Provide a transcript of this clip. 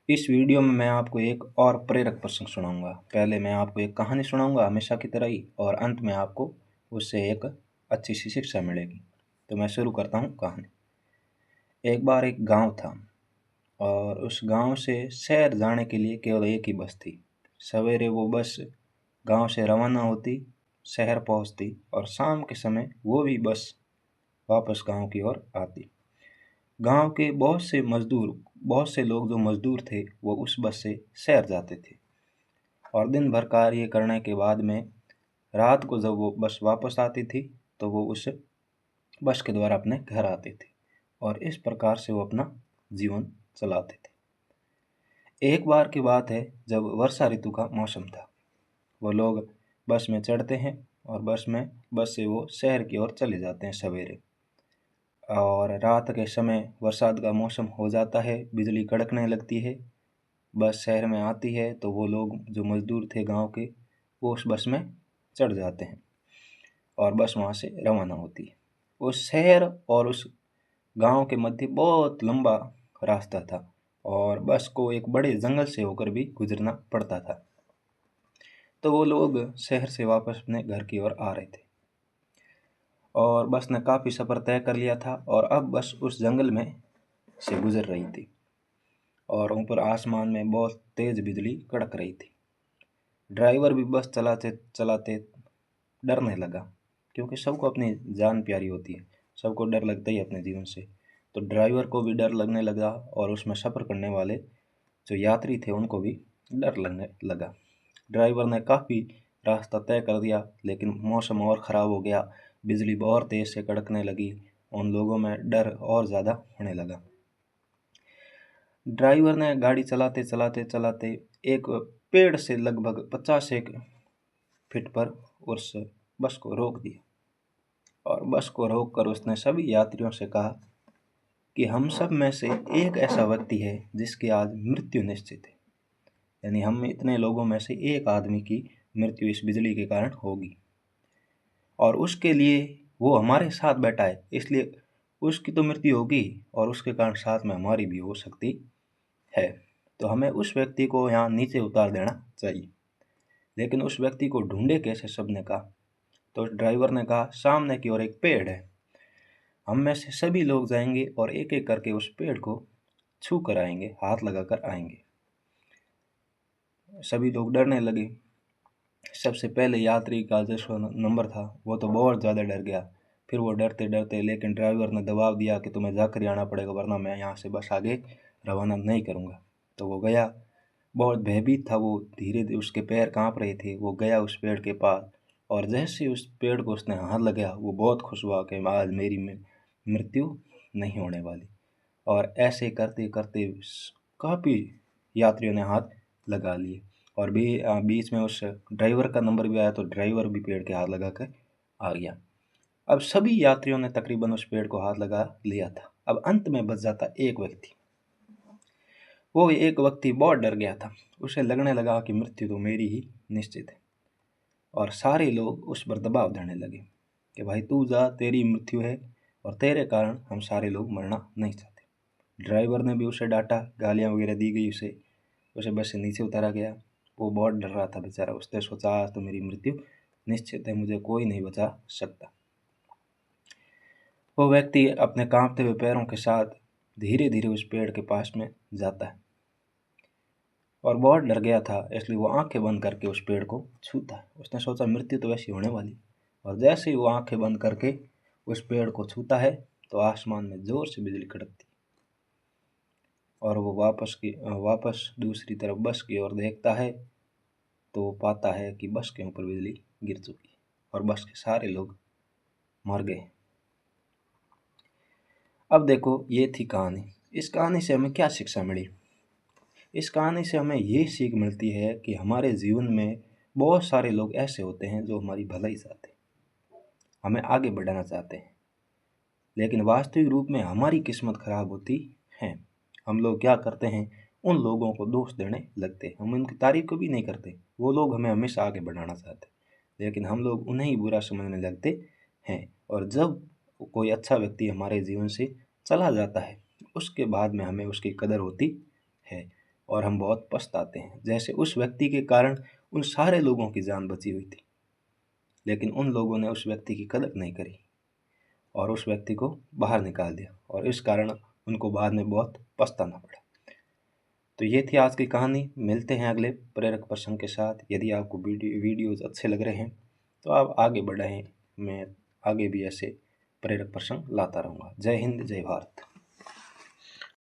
इस वीडियो में मैं आपको एक और प्रेरक प्रसंग सुनाऊंगा। पहले मैं आपको एक कहानी सुनाऊंगा हमेशा की तरह ही, और अंत में आपको उससे एक अच्छी सी शिक्षा मिलेगी। तो मैं शुरू करता हूँ कहानी। एक बार एक गांव था, और उस गांव से शहर जाने के लिए केवल एक ही बस थी। सवेरे वो बस गांव से रवाना होती, शहर पहुंचती, और शाम के समय वो भी बस वापस गांव की ओर आती। गांव के बहुत से लोग जो मजदूर थे, वो उस बस से शहर जाते थे, और दिन भर कार्य करने के बाद में रात को जब वो बस वापस आती थी, तो वो उस बस के द्वारा अपने घर आते थे, और इस प्रकार से वो अपना जीवन चलाते थे। एक बार की बात है, जब वर्षा ऋतु का मौसम था। वो लोग बस में चढ़ते हैं, और बस से वो शहर की ओर चले जाते हैं सवेरे। और रात के समय बरसात का मौसम हो जाता है, बिजली कड़कने लगती है। बस शहर में आती है, तो वो लोग जो मजदूर थे गांव के, वो उस बस में चढ़ जाते हैं, और बस वहाँ से रवाना होती है। उस शहर और उस गांव के मध्य बहुत लंबा रास्ता था, और बस को एक बड़े जंगल से होकर भी गुजरना पड़ता था। तो वो लोग शहर से वापस अपने घर की ओर आ रहे थे, और बस ने काफ़ी सफ़र तय कर लिया था, और अब बस उस जंगल में से गुजर रही थी, और ऊपर आसमान में बहुत तेज बिजली कड़क रही थी। ड्राइवर भी बस चलाते चलाते डरने लगा, क्योंकि सबको अपनी जान प्यारी होती है, सबको डर लगता ही है अपने जीवन से। तो ड्राइवर को भी डर लगने लगा, और उसमें सफ़र करने वाले जो यात्री थे उनको भी डर लगने लगा। ड्राइवर ने काफ़ी रास्ता तय कर दिया, लेकिन मौसम और ख़राब हो गया, बिजली बहुत तेज़ से कड़कने लगी। उन लोगों में डर और ज़्यादा होने लगा। ड्राइवर ने गाड़ी चलाते चलाते चलाते एक पेड़ से लगभग 50 फीट पर उस बस को रोक दिया, और बस को रोककर उसने सभी यात्रियों से कहा कि हम सब में से एक ऐसा व्यक्ति है जिसकी आज मृत्यु निश्चित है। यानी हम इतने लोगों में से एक आदमी की मृत्यु इस बिजली के कारण होगी, और उसके लिए वो हमारे साथ बैठा है, इसलिए उसकी तो मृत्यु होगी, और उसके कारण साथ में हमारी भी हो सकती है। तो हमें उस व्यक्ति को यहाँ नीचे उतार देना चाहिए। लेकिन उस व्यक्ति को ढूंढे कैसे, सबने कहा। तो ड्राइवर ने कहा, सामने की ओर एक पेड़ है, हम में से सभी लोग जाएंगे और एक एक करके उस पेड़ को छू कर आएंगे, हाथ लगा कर आएंगे। सभी लोग डरने लगे। सबसे पहले यात्री का जो नंबर था, वो तो बहुत ज़्यादा डर गया। फिर वो डरते डरते, लेकिन ड्राइवर ने दबाव दिया कि तुम्हें जाकर ही आना पड़ेगा, वरना मैं यहाँ से बस आगे रवाना नहीं करूँगा। तो वो गया। बहुत भयभीत था वो, धीरे धीरे उसके पैर कांप रहे थे। वो गया उस पेड़ के पास, और जैसे ही उस पेड़ को उसने हाथ लगाया, वो बहुत खुश हुआ कि आज मेरी मृत्यु नहीं होने वाली। और ऐसे करते करते काफ़ी यात्रियों ने हाथ लगा लिए, और बीच में उस ड्राइवर का नंबर भी आया, तो ड्राइवर भी पेड़ के हाथ लगा कर आ गया। अब सभी यात्रियों ने तकरीबन उस पेड़ को हाथ लगा लिया था। अब अंत में बच जाता एक व्यक्ति। वो एक व्यक्ति बहुत डर गया था। उसे लगने लगा कि मृत्यु तो मेरी ही निश्चित है, और सारे लोग उस पर दबाव देने लगे कि भाई तू जा, तेरी मृत्यु है, और तेरे कारण हम सारे लोग मरना नहीं चाहते। ड्राइवर ने भी उसे डांटा, गालियाँ वगैरह दी गई उसे। उसे बस से नीचे उतारा गया। वो बहुत डर रहा था बेचारा। उसने सोचा, आज तो मेरी मृत्यु निश्चित है, मुझे कोई नहीं बचा सकता। वो व्यक्ति अपने कांपते हुए पैरों के साथ धीरे धीरे उस पेड़ के पास में जाता है, और बहुत डर गया था, इसलिए वो आंखें बंद करके उस पेड़ को छूता है। उसने सोचा मृत्यु तो वैसी होने वाली, और जैसे ही वो आंखें बंद करके उस पेड़ को छूता है, तो आसमान में जोर से बिजली कड़कती, और वो वापस दूसरी तरफ बस की ओर देखता है, तो वो पाता है कि बस के ऊपर बिजली गिर चुकी है, और बस के सारे लोग मर गए। अब देखो, ये थी कहानी। इस कहानी से हमें क्या शिक्षा मिली? इस कहानी से हमें ये सीख मिलती है कि हमारे जीवन में बहुत सारे लोग ऐसे होते हैं जो हमारी भलाई चाहते हैं, हमें आगे बढ़ाना चाहते हैं, लेकिन वास्तविक रूप में हमारी किस्मत खराब होती है। हम लोग क्या करते हैं, उन लोगों को दोष देने लगते हैं, हम उनकी तारीफ को भी नहीं करते। वो लोग हमें हमेशा आगे बढ़ाना चाहते हैं, लेकिन हम लोग उन्हें ही बुरा समझने लगते हैं। और जब कोई अच्छा व्यक्ति हमारे जीवन से चला जाता है, उसके बाद में हमें उसकी कदर होती है। और हम बहुत पछताते हैं। जैसे उस व्यक्ति के कारण उन सारे लोगों की जान बची हुई थी, लेकिन उन लोगों ने उस व्यक्ति की कदर नहीं करी और उस व्यक्ति को बाहर निकाल दिया, और इस कारण उनको बाद में बहुत पछताना पड़ा। तो ये थी आज की कहानी। मिलते हैं अगले प्रेरक प्रसंग के साथ। यदि आपको वीडियोज़ अच्छे लग रहे हैं तो आप आगे बढ़ाएं, मैं आगे भी ऐसे प्रेरक प्रसंग लाता रहूँगा। जय हिंद, जय भारत।